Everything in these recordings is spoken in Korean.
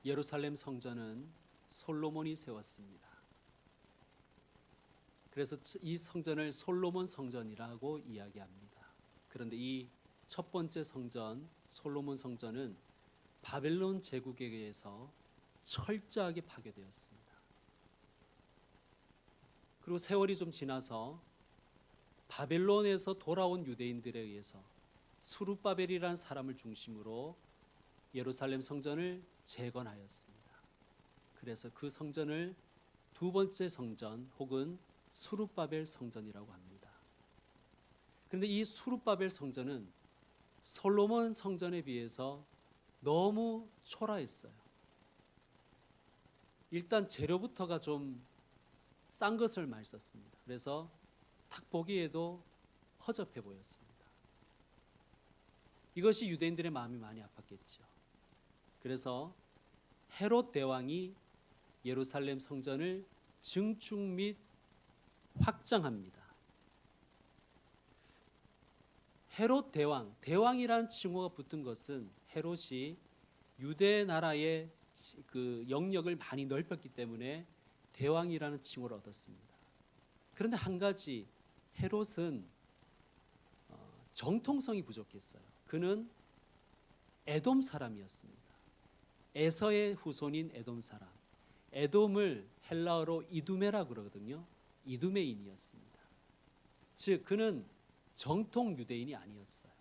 예루살렘 성전은 솔로몬이 세웠습니다. 그래서 이 성전을 솔로몬 성전이라고 이야기합니다. 그런데 이 첫 번째 성전, 솔로몬 성전은 바벨론 제국에 의해서 철저하게 파괴되었습니다. 그리고 세월이 좀 지나서 바벨론에서 돌아온 유대인들에 의해서 스룹바벨이라는 사람을 중심으로 예루살렘 성전을 재건하였습니다. 그래서 그 성전을 두 번째 성전 혹은 스룹바벨 성전이라고 합니다. 그런데 이 스룹바벨 성전은 솔로몬 성전에 비해서 너무 초라했어요. 일단 재료부터가 좀 싼 것을 많이 썼습니다. 그래서 딱 보기에도 허접해 보였습니다. 이것이 유대인들의 마음이 많이 아팠겠죠. 그래서 헤롯 대왕이 예루살렘 성전을 증축 및 확장합니다. 헤롯 대왕, 대왕이라는 칭호가 붙은 것은 헤롯이 유대 나라의 그 영역을 많이 넓혔기 때문에 대왕이라는 칭호를 얻었습니다. 그런데 한 가지 헤롯은 정통성이 부족했어요. 그는 에돔 사람이었습니다. 에서의 후손인 에돔 사람. 에돔을 헬라어로 이두메라 그러거든요. 이두메인이었습니다. 즉 그는 정통 유대인이 아니었어요.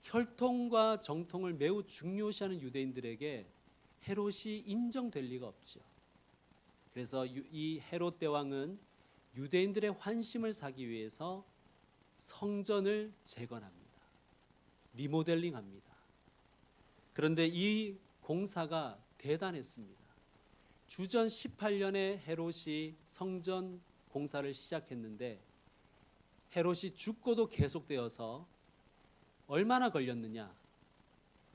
혈통과 정통을 매우 중요시하는 유대인들에게 헤롯이 인정될 리가 없죠. 그래서 이 헤롯 대왕은 유대인들의 환심을 사기 위해서 성전을 재건합니다. 리모델링합니다. 그런데 이 공사가 대단했습니다. 주전 18년에 헤롯이 성전 공사를 시작했는데 헤롯이 죽고도 계속되어서 얼마나 걸렸느냐?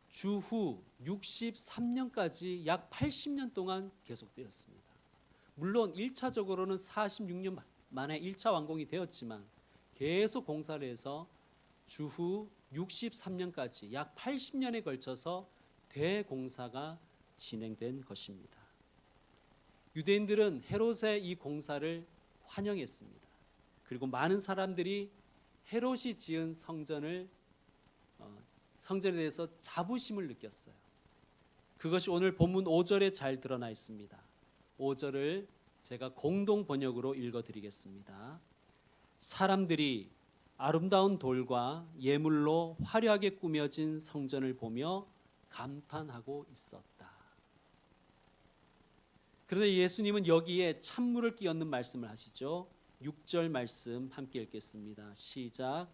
주후 63년까지 약 80년 동안 계속되었습니다. 물론 1차적으로는 46년 만에 1차 완공이 되었지만 계속 공사를 해서 주후 63년까지 약 80년에 걸쳐서 대공사가 진행된 것입니다. 유대인들은 헤롯의 이 공사를 환영했습니다. 그리고 많은 사람들이 헤롯이 지은 성전에 대해서 자부심을 느꼈어요. 그것이 오늘 본문 5절에 잘 드러나 있습니다. 5절을 제가 공동 번역으로 읽어드리겠습니다. 사람들이 아름다운 돌과 예물로 화려하게 꾸며진 성전을 보며 감탄하고 있었다. 그런데 예수님은 여기에 찬물을 끼얹는 말씀을 하시죠. 6절 말씀 함께 읽겠습니다. 시작.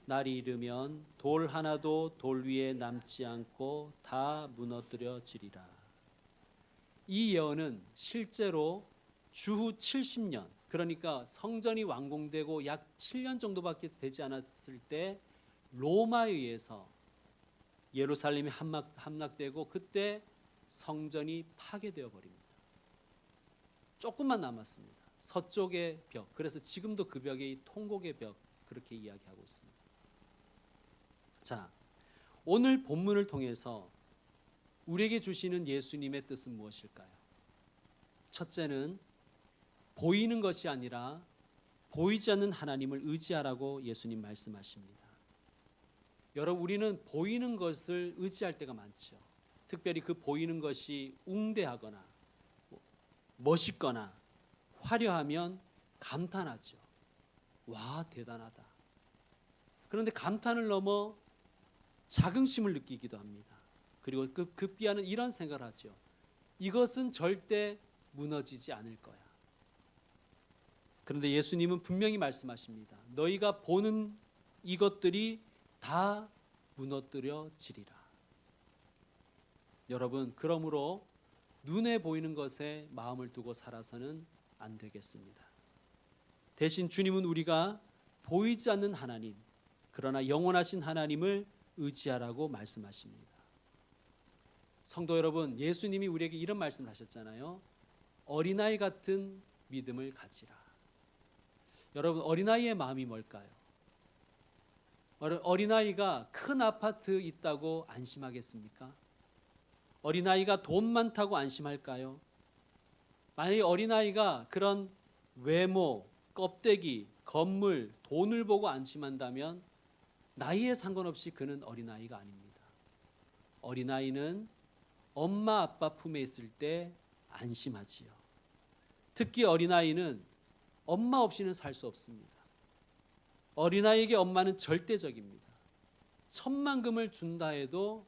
날이 이르면 돌 하나도 돌 위에 남지 않고 다 무너뜨려지리라. 이 예언은 실제로 주후 70년, 그러니까 성전이 완공되고 약 7년 정도밖에 되지 않았을 때 로마에 의해서 예루살렘이 함락되고 그때 성전이 파괴되어 버립니다. 조금만 남았습니다. 서쪽의 벽. 그래서 지금도 그 벽이 통곡의 벽 그렇게 이야기하고 있습니다. 자, 오늘 본문을 통해서 우리에게 주시는 예수님의 뜻은 무엇일까요? 첫째는 보이는 것이 아니라 보이지 않는 하나님을 의지하라고 예수님 말씀하십니다. 여러분, 우리는 보이는 것을 의지할 때가 많죠. 특별히 그 보이는 것이 웅대하거나 멋있거나 화려하면 감탄하죠. 와, 대단하다. 그런데 감탄을 넘어 자긍심을 느끼기도 합니다. 그리고 급기야는 이런 생각을 하죠. 이것은 절대 무너지지 않을 거야. 그런데 예수님은 분명히 말씀하십니다. 너희가 보는 이것들이 다 무너뜨려지리라. 여러분, 그러므로 눈에 보이는 것에 마음을 두고 살아서는 안 되겠습니다. 대신 주님은 우리가 보이지 않는 하나님, 그러나 영원하신 하나님을 의지하라고 말씀하십니다. 성도 여러분, 예수님이 우리에게 이런 말씀을 하셨잖아요. 어린아이 같은 믿음을 가지라. 여러분, 어린아이의 마음이 뭘까요? 어린아이가 큰 아파트 있다고 안심하겠습니까? 어린아이가 돈 많다고 안심할까요? 만약에 어린아이가 그런 외모, 껍데기, 건물, 돈을 보고 안심한다면 나이에 상관없이 그는 어린아이가 아닙니다. 어린아이는 엄마 아빠 품에 있을 때 안심하지요. 특히 어린아이는 엄마 없이는 살 수 없습니다. 어린아이에게 엄마는 절대적입니다. 천만금을 준다 해도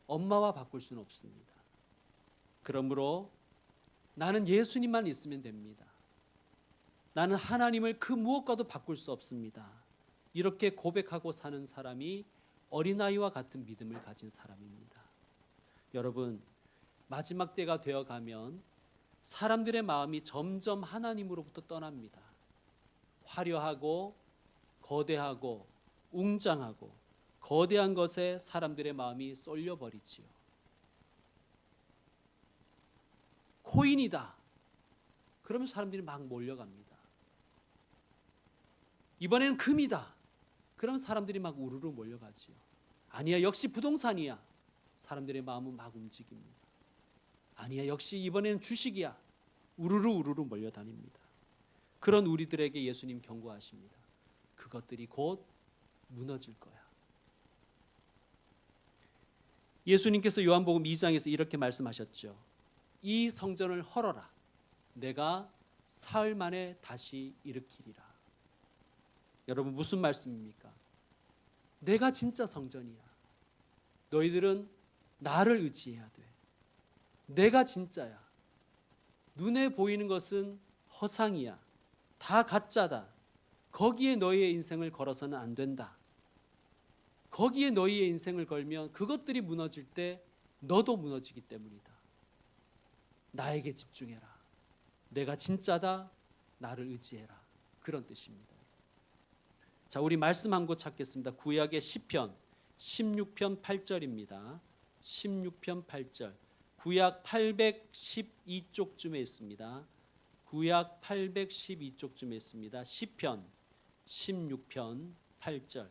엄마와 바꿀 수는 없습니다. 그러므로 나는 예수님만 있으면 됩니다. 나는 하나님을 그 무엇과도 바꿀 수 없습니다. 이렇게 고백하고 사는 사람이 어린아이와 같은 믿음을 가진 사람입니다. 여러분, 마지막 때가 되어가면 사람들의 마음이 점점 하나님으로부터 떠납니다. 화려하고 거대하고 웅장하고 거대한 것에 사람들의 마음이 쏠려버리지요. 코인이다. 그러면 사람들이 막 몰려갑니다. 이번에는 금이다. 그럼 사람들이 막 우르르 몰려가지요. 아니야, 역시 부동산이야. 사람들의 마음은 막 움직입니다. 아니야, 역시 이번에는 주식이야. 우르르 몰려다닙니다. 그런 우리들에게 예수님 경고하십니다. 그것들이 곧 무너질 거야. 예수님께서 요한복음 2장에서 이렇게 말씀하셨죠. 이 성전을 헐어라. 내가 사흘 만에 다시 일으키리라. 여러분, 무슨 말씀입니까? 내가 진짜 성전이야. 너희들은 나를 의지해야 돼. 내가 진짜야. 눈에 보이는 것은 허상이야. 다 가짜다. 거기에 너희의 인생을 걸어서는 안 된다. 거기에 너희의 인생을 걸면 그것들이 무너질 때 너도 무너지기 때문이다. 나에게 집중해라. 내가 진짜다. 나를 의지해라. 그런 뜻입니다. 자, 우리 말씀 한 곳 찾겠습니다. 구약의 시편 16편 8절입니다. 16편 8절. 구약 812쪽쯤에 있습니다. 구약 812쪽쯤에 있습니다. 시편 16편 8절.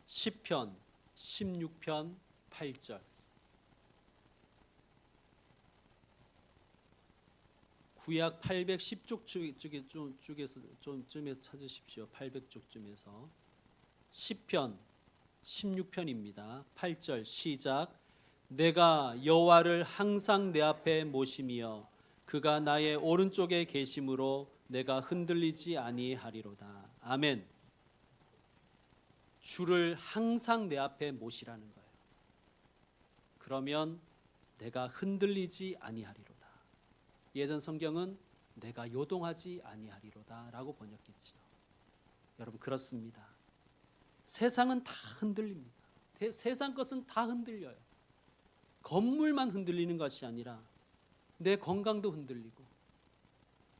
시편 16편 8절. 구약 810쪽 쪽에서 좀쯤에 찾으십시오. 800쪽쯤에서 시편 16편입니다. 8절 시작. 내가 여호와를 항상 내 앞에 모심이여 그가 나의 오른쪽에 계심으로 내가 흔들리지 아니하리로다. 아멘. 주를 항상 내 앞에 모시라는 거예요. 그러면 내가 흔들리지 아니하리로다. 예전 성경은 내가 요동하지 아니하리로다 라고 번역했지요. 여러분, 그렇습니다. 세상은 다 흔들립니다. 세상 것은 다 흔들려요. 건물만 흔들리는 것이 아니라 내 건강도 흔들리고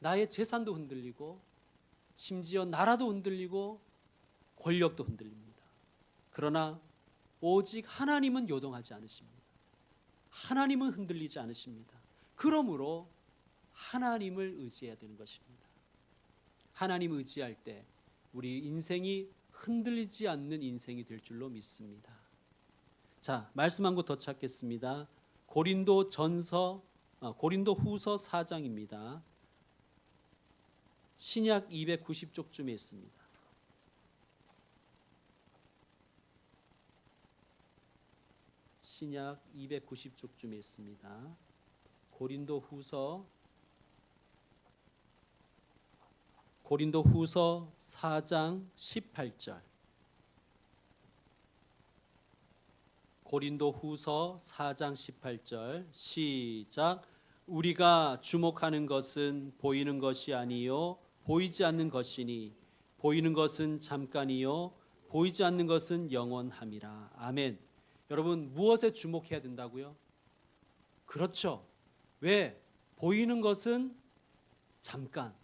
나의 재산도 흔들리고 심지어 나라도 흔들리고 권력도 흔들립니다. 그러나 오직 하나님은 요동하지 않으십니다. 하나님은 흔들리지 않으십니다. 그러므로 하나님을 의지해야 되는 것입니다. 하나님 의지할 때 우리 인생이 흔들리지 않는 인생이 될 줄로 믿습니다. 자, 말씀 한 곳 더 찾겠습니다. 고린도후서 4장입니다. 신약 290쪽쯤에 있습니다. 신약 290쪽쯤에 있습니다. 고린도후서 4장 18절. 고린도후서 4장 18절 시작. 우리가 주목하는 것은 보이는 것이 아니요 보이지 않는 것이니 보이는 것은 잠깐이요 보이지 않는 것은 영원함이라. 아멘. 여러분, 무엇에 주목해야 된다고요? 그렇죠. 왜? 보이는 것은 잠깐,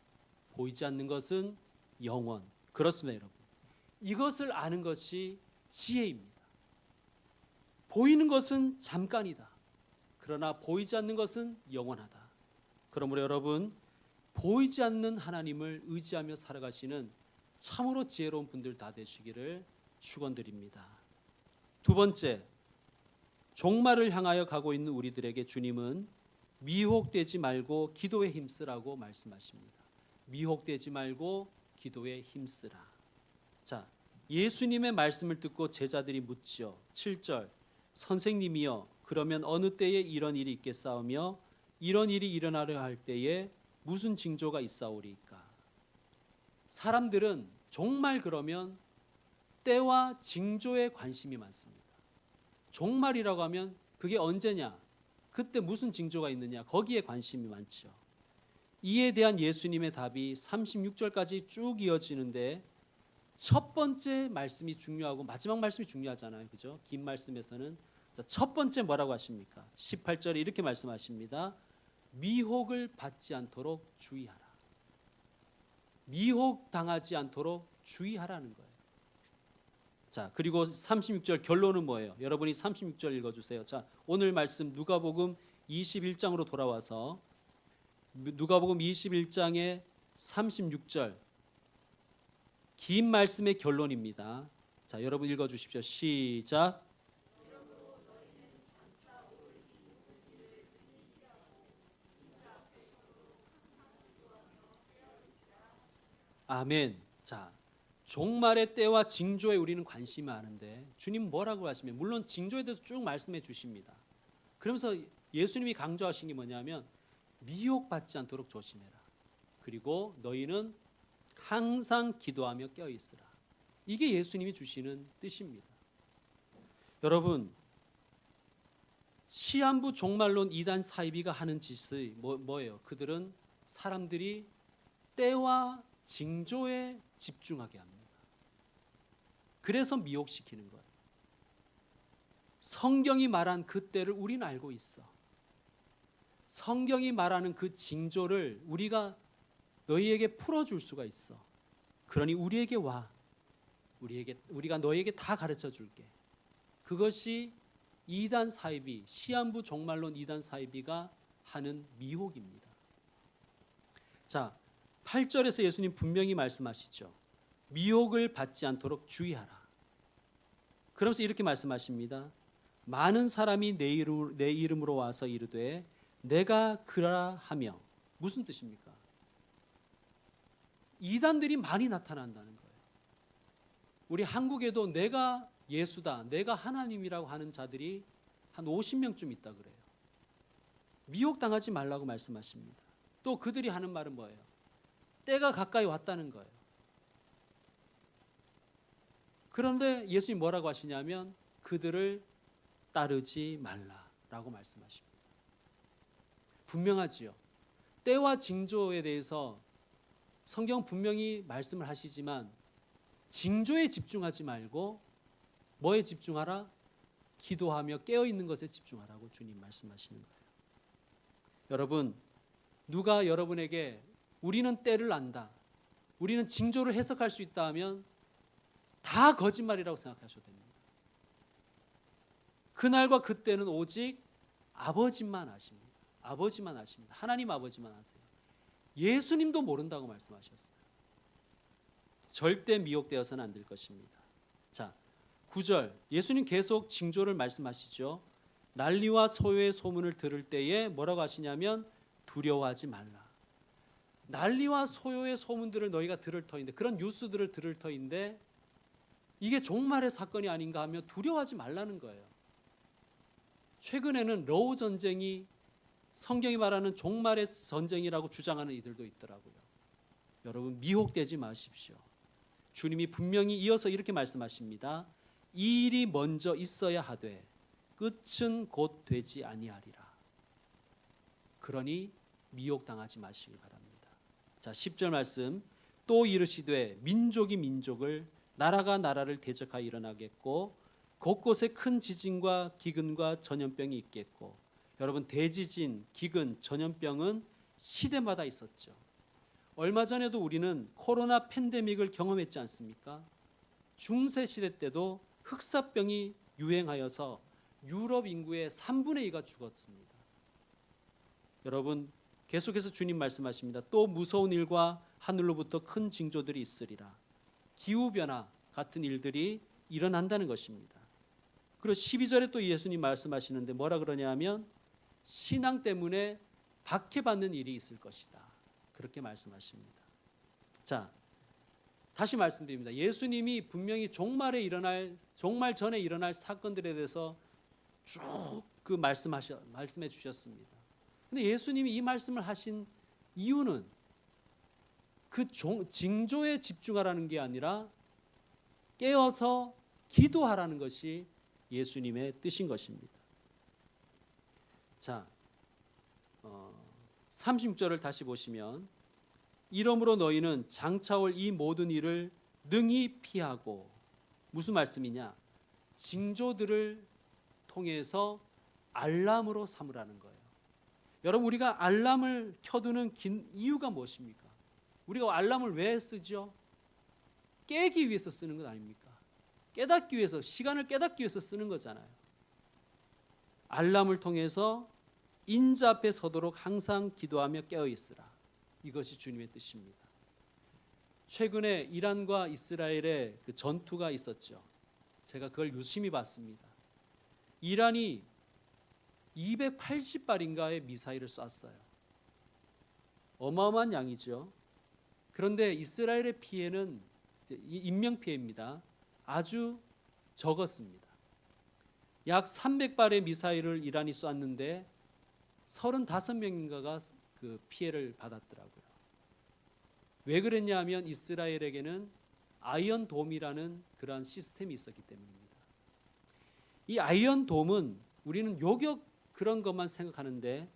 보이지 않는 것은 영원. 그렇습니다, 여러분. 이것을 아는 것이 지혜입니다. 보이는 것은 잠깐이다. 그러나 보이지 않는 것은 영원하다. 그러므로 여러분, 보이지 않는 하나님을 의지하며 살아가시는 참으로 지혜로운 분들 다 되시기를 축원드립니다. 두 번째, 종말을 향하여 가고 있는 우리들에게 주님은 미혹되지 말고 기도에 힘쓰라고 말씀하십니다. 미혹되지 말고 기도에 힘쓰라. 자, 예수님의 말씀을 듣고 제자들이 묻지요. 7절, 선생님이여 그러면 어느 때에 이런 일이 있겠사오며 이런 일이 일어나려 할 때에 무슨 징조가 있사오리까? 사람들은 종말 그러면 때와 징조에 관심이 많습니다. 종말이라고 하면 그게 언제냐? 그때 무슨 징조가 있느냐? 거기에 관심이 많죠. 이에 대한 예수님의 답이 36절까지 쭉 이어지는데 첫 번째 말씀이 중요하고 마지막 말씀이 중요하잖아요. 그죠? 긴 말씀에서는 첫 번째 뭐라고 하십니까? 18절에 이렇게 말씀하십니다. 미혹을 받지 않도록 주의하라. 미혹 당하지 않도록 주의하라는 거예요. 자, 그리고 36절 결론은 뭐예요? 여러분이 36절 읽어주세요. 자, 오늘 말씀 누가복음 21장으로 돌아와서 누가복음 21장의 36절 긴 말씀의 결론입니다. 자, 여러분 읽어주십시오. 시작. 아멘. 자, 종말의 때와 징조에 우리는 관심이 많은데 주님 뭐라고 하시면 물론 징조에 대해서 쭉 말씀해 주십니다. 그러면서 예수님이 강조하신 게 뭐냐면 미혹받지 않도록 조심해라. 그리고 너희는 항상 기도하며 깨어 있으라. 이게 예수님이 주시는 뜻입니다. 여러분, 시한부 종말론 이단 사이비가 하는 짓이 뭐예요? 그들은 사람들이 때와 징조에 집중하게 합니다. 그래서 미혹시키는 거예요. 성경이 말한 그 때를 우리는 알고 있어. 성경이 말하는 그 징조를 우리가 너희에게 풀어줄 수가 있어. 그러니 우리에게 와. 우리가 너희에게 다 가르쳐 줄게. 그것이 이단 사이비, 시한부 종말론 이단 사이비가 하는 미혹입니다. 자, 8절에서 예수님 분명히 말씀하시죠. 미혹을 받지 않도록 주의하라. 그러면서 이렇게 말씀하십니다. 많은 사람이 내 이름으로 와서 이르되 내가 그라 하며 무슨 뜻입니까? 이단들이 많이 나타난다는 거예요. 우리 한국에도 내가 예수다, 내가 하나님이라고 하는 자들이 한 50명쯤 있다 그래요. 미혹당하지 말라고 말씀하십니다. 또 그들이 하는 말은 뭐예요? 때가 가까이 왔다는 거예요. 그런데 예수님 뭐라고 하시냐면 그들을 따르지 말라라고 말씀하십니다. 분명하지요. 때와 징조에 대해서 성경 분명히 말씀을 하시지만 징조에 집중하지 말고 뭐에 집중하라? 기도하며 깨어있는 것에 집중하라고 주님 말씀하시는 거예요. 여러분, 누가 여러분에게 우리는 때를 안다, 우리는 징조를 해석할 수 있다 하면 다 거짓말이라고 생각하셔도 됩니다. 그날과 그때는 오직 아버지만 아십니다. 아버지만 아십니다. 하나님 아버지만 아세요. 예수님도 모른다고 말씀하셨어요. 절대 미혹되어서는 안 될 것입니다. 자, 9절 예수님 계속 징조를 말씀하시죠. 난리와 소요의 소문을 들을 때에 뭐라고 하시냐면 두려워하지 말라. 난리와 소요의 소문들을 너희가 들을 터인데, 그런 뉴스들을 들을 터인데 이게 종말의 사건이 아닌가 하며 두려워하지 말라는 거예요. 최근에는 러우 전쟁이 성경이 말하는 종말의 전쟁이라고 주장하는 이들도 있더라고요. 여러분, 미혹되지 마십시오. 주님이 분명히 이어서 이렇게 말씀하십니다. 이 일이 먼저 있어야 하되 끝은 곧 되지 아니하리라. 그러니 미혹당하지 마시기 바랍니다. 자, 10절 말씀. 또 이르시되 민족이 민족을, 나라가 나라를 대적하여 일어나겠고 곳곳에 큰 지진과 기근과 전염병이 있겠고. 여러분, 대지진, 기근, 전염병은 시대마다 있었죠. 얼마 전에도 우리는 코로나 팬데믹을 경험했지 않습니까? 중세 시대 때도 흑사병이 유행하여서 유럽 인구의 3분의 2가 죽었습니다. 여러분, 계속해서 주님 말씀하십니다. 또 무서운 일과 하늘로부터 큰 징조들이 있으리라. 기후변화 같은 일들이 일어난다는 것입니다. 그리고 12절에 또 예수님 말씀하시는데 뭐라 그러냐 하면 신앙 때문에 박해받는 일이 있을 것이다. 그렇게 말씀하십니다. 자, 다시 말씀드립니다. 예수님이 분명히 종말 전에 일어날 사건들에 대해서 쭉 그 말씀해 주셨습니다. 근데 예수님이 이 말씀을 하신 이유는 그 징조에 집중하라는 게 아니라 깨어서 기도하라는 것이 예수님의 뜻인 것입니다. 자, 36절을 다시 보시면 이러므로 너희는 장차올 이 모든 일을 능히 피하고, 무슨 말씀이냐? 징조들을 통해서 알람으로 삼으라는 거예요. 여러분, 우리가 알람을 켜두는 이유가 무엇입니까? 우리가 알람을 왜 쓰죠? 깨기 위해서 쓰는 것 아닙니까? 깨닫기 위해서, 시간을 깨닫기 위해서 쓰는 거잖아요. 알람을 통해서 인자 앞에 서도록 항상 기도하며 깨어 있으라. 이것이 주님의 뜻입니다. 최근에 이란과 이스라엘의 그 전투가 있었죠. 제가 그걸 유심히 봤습니다. 이란이 280발인가의 미사일을 쐈어요. 어마어마한 양이죠. 그런데 이스라엘의 피해는 인명피해입니다. 아주 적었습니다. 약 300발의 미사일을 이란이 쐈는데 35명인가가 그 피해를 받았더라고요. 왜 그랬냐 하면 이스라엘에게는 아이언돔이라는 그러한 시스템이 있었기 때문입니다. 이 아이언돔은 우리는 요격 그런 것만 생각하는데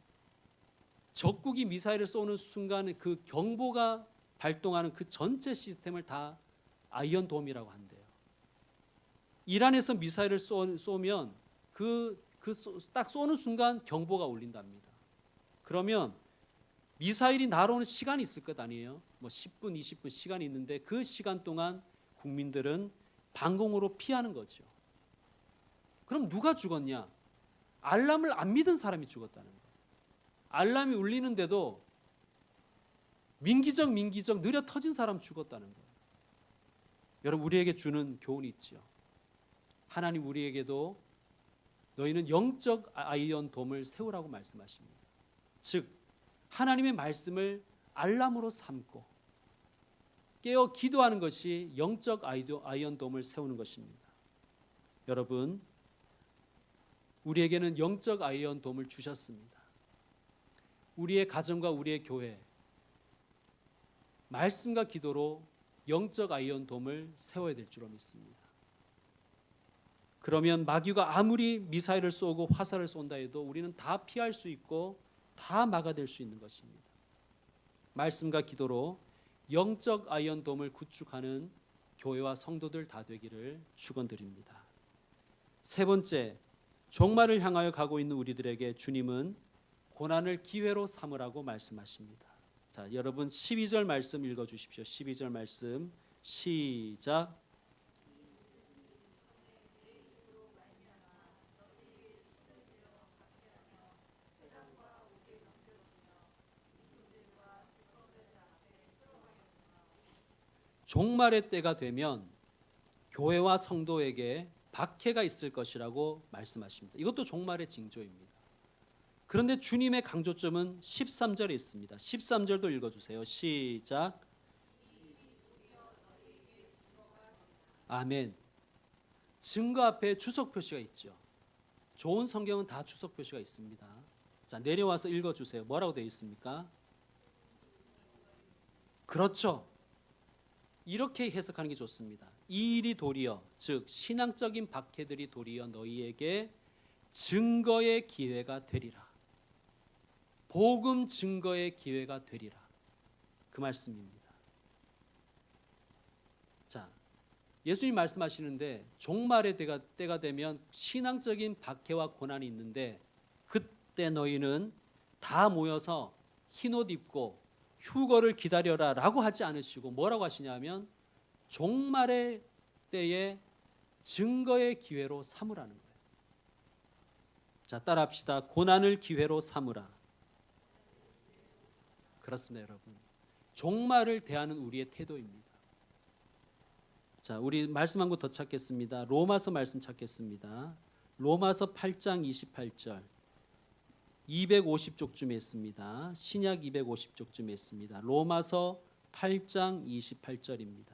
적국이 미사일을 쏘는 순간 그 경보가 발동하는 그 전체 시스템을 다 아이언돔이라고 한대요. 이란에서 미사일을 쏘면 딱 쏘는 순간 경보가 울린답니다. 그러면 미사일이 날아오는 시간이 있을 것 아니에요. 뭐 10분, 20분 시간이 있는데 그 시간 동안 국민들은 방공으로 피하는 거죠. 그럼 누가 죽었냐? 알람을 안 믿은 사람이 죽었다는 거예요. 알람이 울리는데도 민기적 느려 터진 사람 죽었다는 거예요. 여러분, 우리에게 주는 교훈이 있죠. 하나님 우리에게도 너희는 영적 아이언돔을 세우라고 말씀하십니다. 즉 하나님의 말씀을 알람으로 삼고 깨어 기도하는 것이 영적 아이언돔을 세우는 것입니다. 여러분, 우리에게는 영적 아이언돔을 주셨습니다. 우리의 가정과 우리의 교회, 말씀과 기도로 영적 아이언돔을 세워야 될 줄로 믿습니다. 그러면 마귀가 아무리 미사일을 쏘고 화살을 쏜다 해도 우리는 다 피할 수 있고 다 막아낼 수 있는 것입니다. 말씀과 기도로 영적 아이언돔을 구축하는 교회와 성도들 다 되기를 축원드립니다. 세 번째, 종말을 향하여 가고 있는 우리들에게 주님은 고난을 기회로 삼으라고 말씀하십니다. 자, 여러분 12절 말씀 읽어 주십시오. 12절 말씀 시작. 종말의 때가 되면 교회와 성도에게 박해가 있을 것이라고 말씀하십니다. 이것도 종말의 징조입니다. 그런데 주님의 강조점은 13절에 있습니다. 13절도 읽어주세요. 시작. 아멘. 증거 앞에 주석 표시가 있죠. 좋은 성경은 다 주석 표시가 있습니다. 자, 내려와서 읽어주세요. 뭐라고 되어 있습니까? 그렇죠. 이렇게 해석하는 게 좋습니다. 이 일이 도리어, 즉 신앙적인 박해들이 도리어 너희에게 증거의 기회가 되리라. 복음 증거의 기회가 되리라. 그 말씀입니다. 자, 예수님 말씀하시는데 종말의 때가 되면 신앙적인 박해와 고난이 있는데 그때 너희는 다 모여서 흰옷 입고 휴거를 기다려라 라고 하지 않으시고 뭐라고 하시냐면 종말의 때에 증거의 기회로 삼으라는 거예요. 자, 따라합시다. 고난을 기회로 삼으라. 그렇습니다, 여러분. 종말을 대하는 우리의 태도입니다. 자, 우리 말씀 한 구 더 찾겠습니다. 로마서 말씀 찾겠습니다. 로마서 8장 28절. 250쪽쯤에 있습니다. 신약 250쪽쯤에 있습니다. 로마서 8장 28절입니다.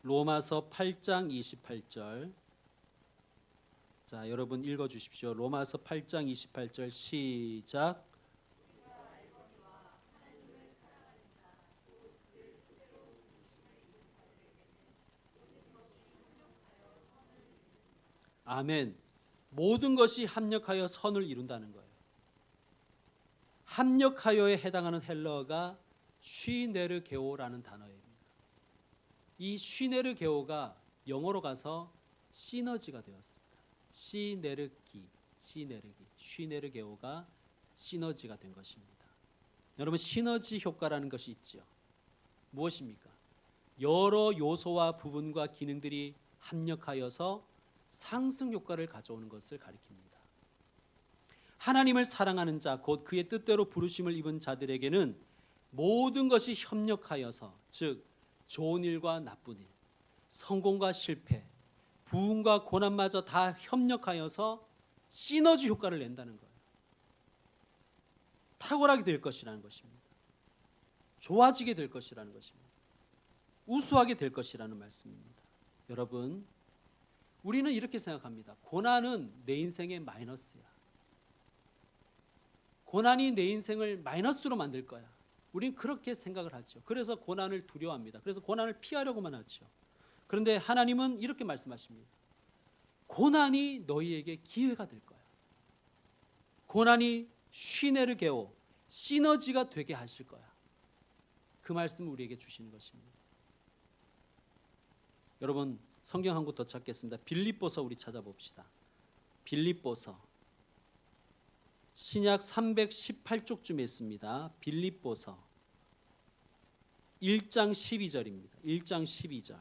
로마서 8장 28절. 자, 여러분 읽어 주십시오. 로마서 8장 28절 시작. 아멘. 모든 것이 합력하여 선을 이룬다는 거예요. 합력하여에 해당하는 헬러어가 쉬네르게오라는 단어입니다. 이 쉬네르게오가 영어로 가서 시너지가 되었습니다. 시네르기, 쉬네르게오가 시너지가 된 것입니다. 여러분, 시너지 효과라는 것이 있죠. 무엇입니까? 여러 요소와 부분과 기능들이 합력하여서 상승 효과를 가져오는 것을 가리킵니다. 하나님을 사랑하는 자, 곧 그의 뜻대로 부르심을 입은 자들에게는 모든 것이 협력하여서, 즉 좋은 일과 나쁜 일, 성공과 실패, 부흥과 고난마저 다 협력하여서 시너지 효과를 낸다는 거예요. 탁월하게 될 것이라는 것입니다. 좋아지게 될 것이라는 것입니다. 우수하게 될 것이라는 말씀입니다. 여러분, 우리는 이렇게 생각합니다. 고난은 내 인생의 마이너스야. 고난이 내 인생을 마이너스로 만들 거야. 우리는 그렇게 생각을 하죠. 그래서 고난을 두려워합니다. 그래서 고난을 피하려고만 하죠. 그런데 하나님은 이렇게 말씀하십니다. 고난이 너희에게 기회가 될 거야. 고난이 쉬네르게오, 시너지가 되게 하실 거야. 그 말씀을 우리에게 주시는 것입니다. 여러분, 성경 한 구 더 찾겠습니다. 빌립보서 우리 찾아봅시다. 빌립보서 신약 318쪽쯤에 있습니다. 빌립보서 1장 12절입니다. 1장 12절.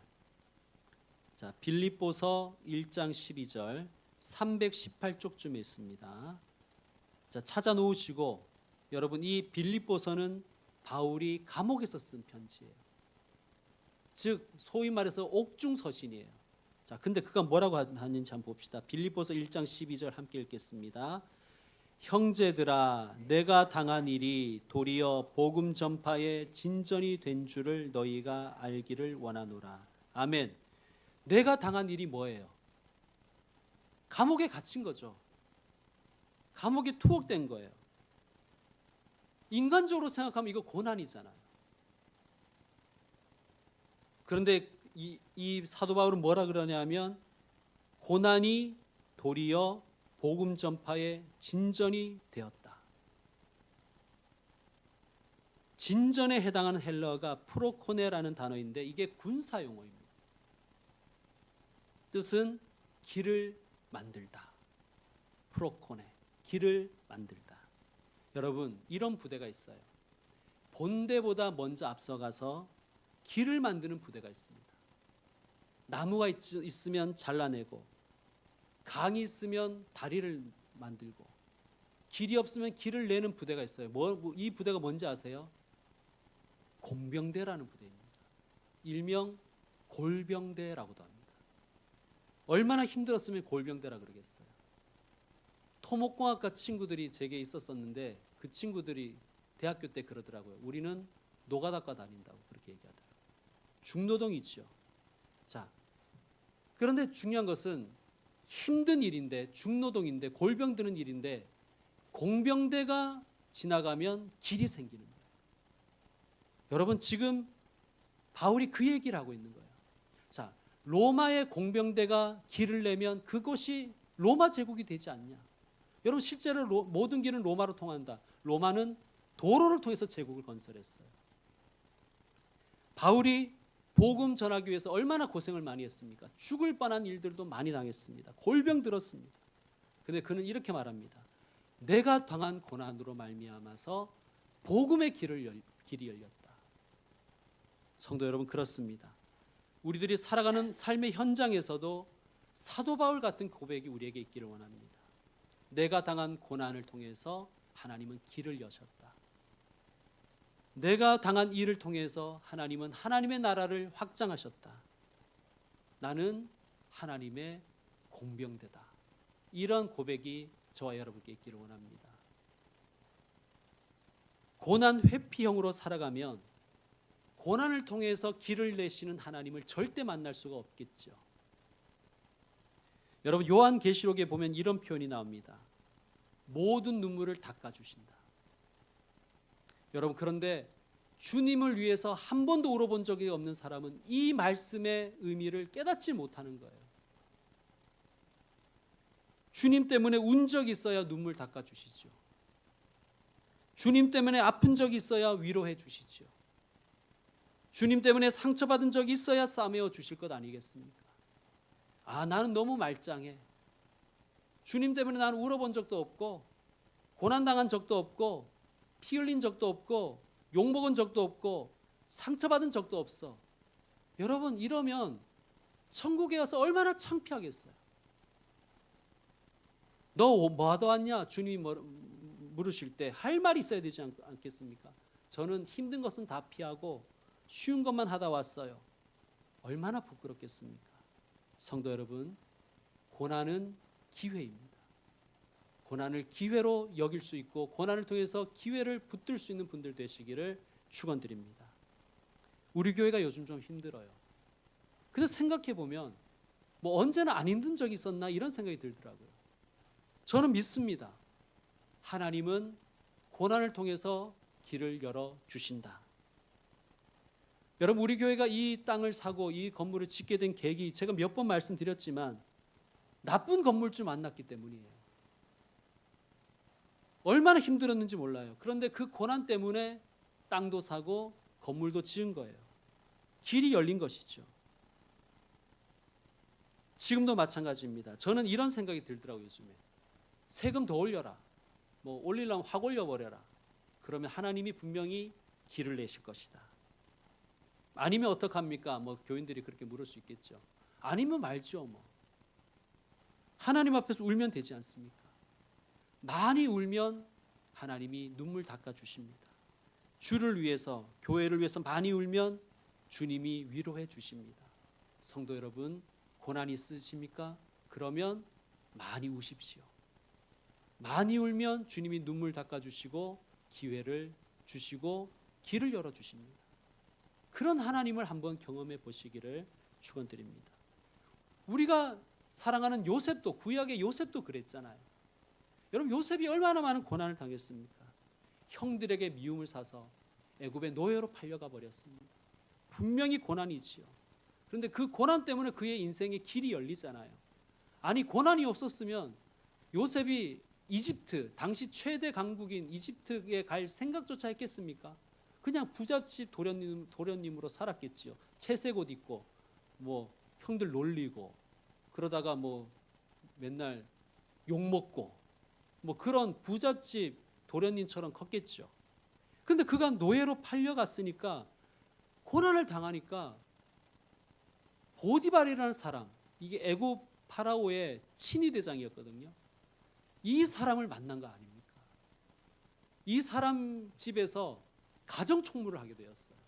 자, 빌립보서 1장 12절 318쪽쯤에 있습니다. 자, 찾아 놓으시고, 여러분, 이 빌립보서는 바울이 감옥에서 쓴 편지예요. 즉 소위 말해서 옥중서신이에요. 자, 근데 그가 뭐라고 하는지 한번 봅시다. 빌립보서 1장 12절 함께 읽겠습니다. 형제들아, 내가 당한 일이 도리어 복음 전파의 진전이 된 줄을 너희가 알기를 원하노라. 아멘. 내가 당한 일이 뭐예요? 감옥에 갇힌 거죠. 감옥에 투옥된 거예요. 인간적으로 생각하면 이거 고난이잖아요. 그런데 이 사도 바울은 뭐라 그러냐면 고난이 도리어 복음 전파의 진전이 되었다. 진전에 해당하는 헬러어가 프로코네라는 단어인데 이게 군사 용어입니다. 뜻은 길을 만들다. 프로코네, 길을 만들다. 여러분, 이런 부대가 있어요. 본대보다 먼저 앞서가서 길을 만드는 부대가 있습니다. 나무가 있으면 잘라내고, 강이 있으면 다리를 만들고, 길이 없으면 길을 내는 부대가 있어요. 이 부대가 뭔지 아세요? 공병대라는 부대입니다. 일명 골병대라고도 합니다. 얼마나 힘들었으면 골병대라 그러겠어요. 토목공학과 친구들이 제게 있었었는데 그 친구들이 대학교 때 그러더라고요. 우리는 노가다과 다닌다고 그렇게 얘기하더라고요. 중노동이죠. 자, 그런데 중요한 것은 힘든 일인데, 중노동인데, 골병 드는 일인데 공병대가 지나가면 길이 생기는 거예요. 여러분, 지금 바울이 그 얘기를 하고 있는 거예요. 자, 로마의 공병대가 길을 내면 그것이 로마 제국이 되지 않냐. 여러분, 실제로 모든 길은 로마로 통한다. 로마는 도로를 통해서 제국을 건설했어요. 바울이 복음 전하기 위해서 얼마나 고생을 많이 했습니까? 죽을 뻔한 일들도 많이 당했습니다. 골병 들었습니다. 근데 그는 이렇게 말합니다. 내가 당한 고난으로 말미암아서 복음의 길이 열렸다. 성도 여러분, 그렇습니다. 우리들이 살아가는 삶의 현장에서도 사도 바울 같은 고백이 우리에게 있기를 원합니다. 내가 당한 고난을 통해서 하나님은 길을 여셨다. 내가 당한 일을 통해서 하나님은 하나님의 나라를 확장하셨다. 나는 하나님의 공병대다. 이런 고백이 저와 여러분께 있기를 원합니다. 고난 회피형으로 살아가면 고난을 통해서 길을 내시는 하나님을 절대 만날 수가 없겠죠. 여러분, 요한계시록에 보면 이런 표현이 나옵니다. 모든 눈물을 닦아주신다. 여러분, 그런데 주님을 위해서 한 번도 울어본 적이 없는 사람은 이 말씀의 의미를 깨닫지 못하는 거예요. 주님 때문에 운 적이 있어야 눈물 닦아주시죠. 주님 때문에 아픈 적이 있어야 위로해 주시죠. 주님 때문에 상처받은 적이 있어야 싸매어 주실 것 아니겠습니까? 아, 나는 너무 말짱해. 주님 때문에 나는 울어본 적도 없고 고난당한 적도 없고 피 흘린 적도 없고 욕먹은 적도 없고 상처받은 적도 없어. 여러분, 이러면 천국에 가서 얼마나 창피하겠어요. 너 뭐 하다 왔냐? 주님이 물으실 때 할 말이 있어야 되지 않겠습니까? 저는 힘든 것은 다 피하고 쉬운 것만 하다 왔어요. 얼마나 부끄럽겠습니까? 성도 여러분, 고난은 기회입니다. 고난을 기회로 여길 수 있고 고난을 통해서 기회를 붙들 수 있는 분들 되시기를 축원드립니다. 우리 교회가 요즘 좀 힘들어요. 근데 생각해 보면 뭐 언제나 안 힘든 적이 있었나 이런 생각이 들더라고요. 저는 믿습니다. 하나님은 고난을 통해서 길을 열어 주신다. 여러분, 우리 교회가 이 땅을 사고 이 건물을 짓게 된 계기, 제가 몇 번 말씀드렸지만 나쁜 건물주 만났기 때문이에요. 얼마나 힘들었는지 몰라요. 그런데 그 고난 때문에 땅도 사고 건물도 지은 거예요. 길이 열린 것이죠. 지금도 마찬가지입니다. 저는 이런 생각이 들더라고요. 요즘에 세금 더 올려라, 뭐 올리려면 확 올려버려라. 그러면 하나님이 분명히 길을 내실 것이다. 아니면 어떡합니까? 뭐 교인들이 그렇게 물을 수 있겠죠. 아니면 말죠. 뭐 하나님 앞에서 울면 되지 않습니까? 많이 울면 하나님이 눈물 닦아주십니다. 주를 위해서, 교회를 위해서 많이 울면 주님이 위로해 주십니다. 성도 여러분, 고난이 있으십니까? 그러면 많이 우십시오. 많이 울면 주님이 눈물 닦아주시고 기회를 주시고 길을 열어주십니다. 그런 하나님을 한번 경험해 보시기를 축원드립니다. 우리가 사랑하는 요셉도, 구약의 요셉도 그랬잖아요. 여러분, 요셉이 얼마나 많은 고난을 당했습니까? 형들에게 미움을 사서 애굽의 노예로 팔려가 버렸습니다. 분명히 고난이지요. 그런데 그 고난 때문에 그의 인생의 길이 열리잖아요. 아니, 고난이 없었으면 요셉이 이집트, 당시 최대 강국인 이집트에 갈 생각조차 했겠습니까? 그냥 부잣집 도련님으로 살았겠지요. 채색 옷 입고 뭐 형들 놀리고 그러다가 뭐 맨날 욕 먹고 뭐 그런 부잣집 도련님처럼 컸겠죠. 근데 그가 노예로 팔려갔으니까 고난을 당하니까 보디발이라는 사람, 이게 애굽 파라오의 친위 대장이었거든요. 이 사람을 만난 거 아닙니까? 이 사람 집에서 가정 총무를 하게 되었어요.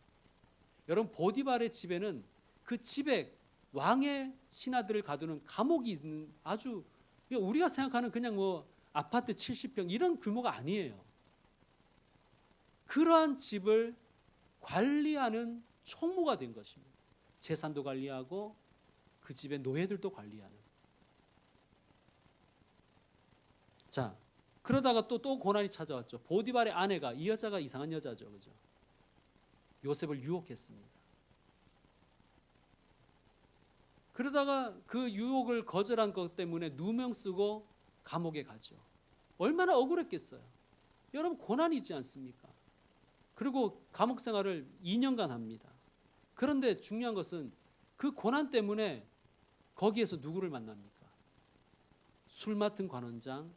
여러분, 보디발의 집에는 그 집에 왕의 신하들을 가두는 감옥이 있는, 아주 우리가 생각하는 그냥 뭐 아파트 70평 이런 규모가 아니에요. 그러한 집을 관리하는 총무가 된 것입니다. 재산도 관리하고 그 집의 노예들도 관리하는. 자, 그러다가 또 고난이 찾아왔죠. 보디발의 아내가, 이 여자가 이상한 여자죠, 그죠? 요셉을 유혹했습니다. 그러다가 그 유혹을 거절한 것 때문에 누명 쓰고 감옥에 가죠. 얼마나 억울했겠어요. 여러분, 고난이지 않습니까? 그리고 감옥 생활을 2년간 합니다. 그런데 중요한 것은 그 고난 때문에 거기에서 누구를 만납니까? 술 맡은 관원장,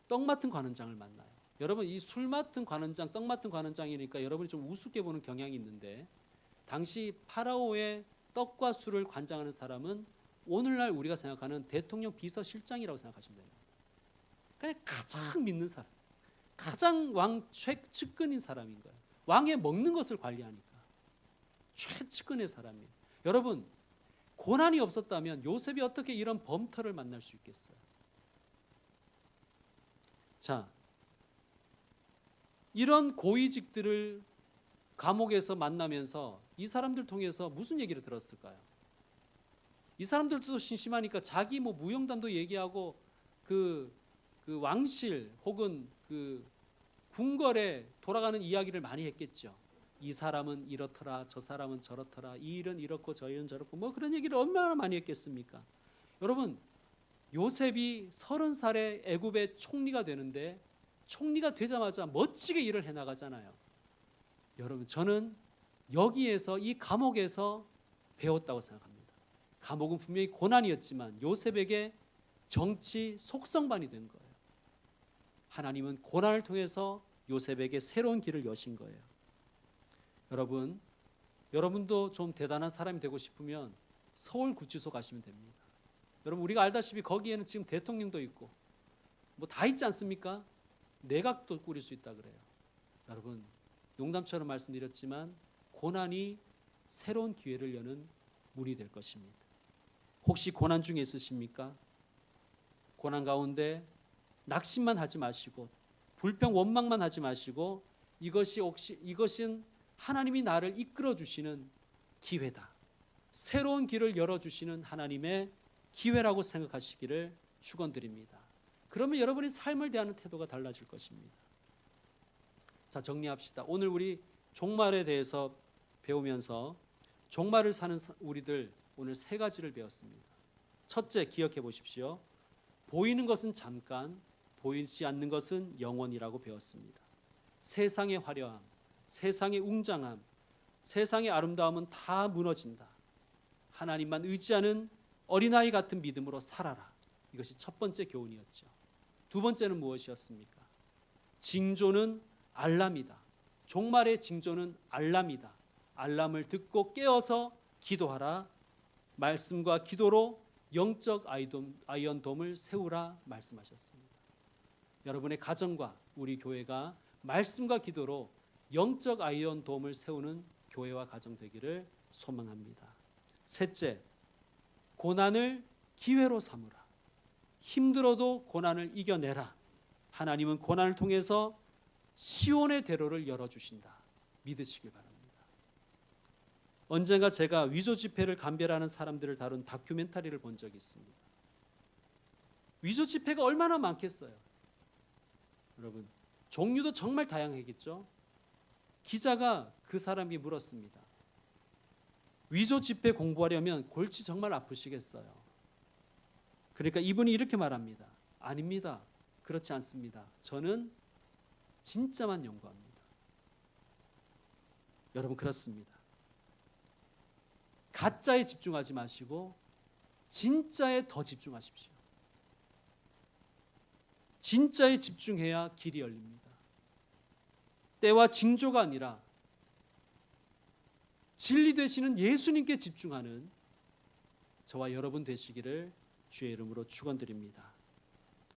떡 맡은 관원장을 만나요. 여러분, 이 술 맡은 관원장, 떡 맡은 관원장이니까 여러분이 좀 우습게 보는 경향이 있는데, 당시 파라오의 떡과 술을 관장하는 사람은 오늘날 우리가 생각하는 대통령 비서실장이라고 생각하시면 됩니다. 그냥 가장 믿는 사람, 가장 왕 측근인 사람인 거예요. 왕의 먹는 것을 관리하니까 최측근의 사람이에요. 여러분, 고난이 없었다면 요셉이 어떻게 이런 범터를 만날 수 있겠어요? 자, 이런 고위직들을 감옥에서 만나면서 이 사람들 통해서 무슨 얘기를 들었을까요? 이 사람들도 심심하니까 자기 뭐 무용담도 얘기하고 그 왕실 혹은 그 궁궐에 돌아가는 이야기를 많이 했겠죠. 이 사람은 이렇더라, 저 사람은 저렇더라, 이 일은 이렇고 저 일은 저렇고 뭐 그런 얘기를 얼마나 많이 했겠습니까? 여러분, 요셉이 30살에 애굽의 총리가 되는데 총리가 되자마자 멋지게 일을 해나가잖아요. 여러분, 저는 여기에서 이 감옥에서 배웠다고 생각합니다. 감옥은 분명히 고난이었지만 요셉에게 정치 속성반이 된 거예요. 하나님은 고난을 통해서 요셉에게 새로운 길을 여신 거예요. 여러분, 여러분도 좀 대단한 사람이 되고 싶으면 서울구치소 가시면 됩니다. 여러분, 우리가 알다시피 거기에는 지금 대통령도 있고 뭐 다 있지 않습니까? 내각도 꾸릴 수 있다 그래요. 여러분, 농담처럼 말씀드렸지만 고난이 새로운 기회를 여는 문이 될 것입니다. 혹시 고난 중에 있으십니까? 고난 가운데 낙심만 하지 마시고 불평 원망만 하지 마시고 이것은 하나님이 나를 이끌어 주시는 기회다. 새로운 길을 열어 주시는 하나님의 기회라고 생각하시기를 축원드립니다. 그러면 여러분의 삶을 대하는 태도가 달라질 것입니다. 자, 정리합시다. 오늘 우리 종말에 대해서 배우면서 종말을 사는 우리들 오늘 세 가지를 배웠습니다. 첫째, 기억해 보십시오. 보이는 것은 잠깐, 보이지 않는 것은 영원이라고 배웠습니다. 세상의 화려함, 세상의 웅장함, 세상의 아름다움은 다 무너진다. 하나님만 의지하는 어린아이 같은 믿음으로 살아라. 이것이 첫 번째 교훈이었죠. 두 번째는 무엇이었습니까? 징조는 알람이다. 종말의 징조는 알람이다. 알람을 듣고 깨어서 기도하라. 말씀과 기도로 영적 아이언돔을 세우라 말씀하셨습니다. 여러분의 가정과 우리 교회가 말씀과 기도로 영적 아이언돔을 세우는 교회와 가정 되기를 소망합니다. 셋째, 고난을 기회로 삼으라. 힘들어도 고난을 이겨내라. 하나님은 고난을 통해서 시온의 대로를 열어주신다. 믿으시길 바랍니다. 언젠가 제가 위조 지폐를 감별하는 사람들을 다룬 다큐멘터리를 본 적이 있습니다. 위조 지폐가 얼마나 많겠어요. 여러분, 종류도 정말 다양하겠죠. 기자가 그 사람이 물었습니다. 위조 지폐 공부하려면 골치 정말 아프시겠어요. 그러니까 이분이 이렇게 말합니다. 아닙니다. 그렇지 않습니다. 저는 진짜만 연구합니다. 여러분, 그렇습니다. 가짜에 집중하지 마시고 진짜에 더 집중하십시오. 진짜에 집중해야 길이 열립니다. 때와 징조가 아니라 진리 되시는 예수님께 집중하는 저와 여러분 되시기를 주의 이름으로 축원드립니다.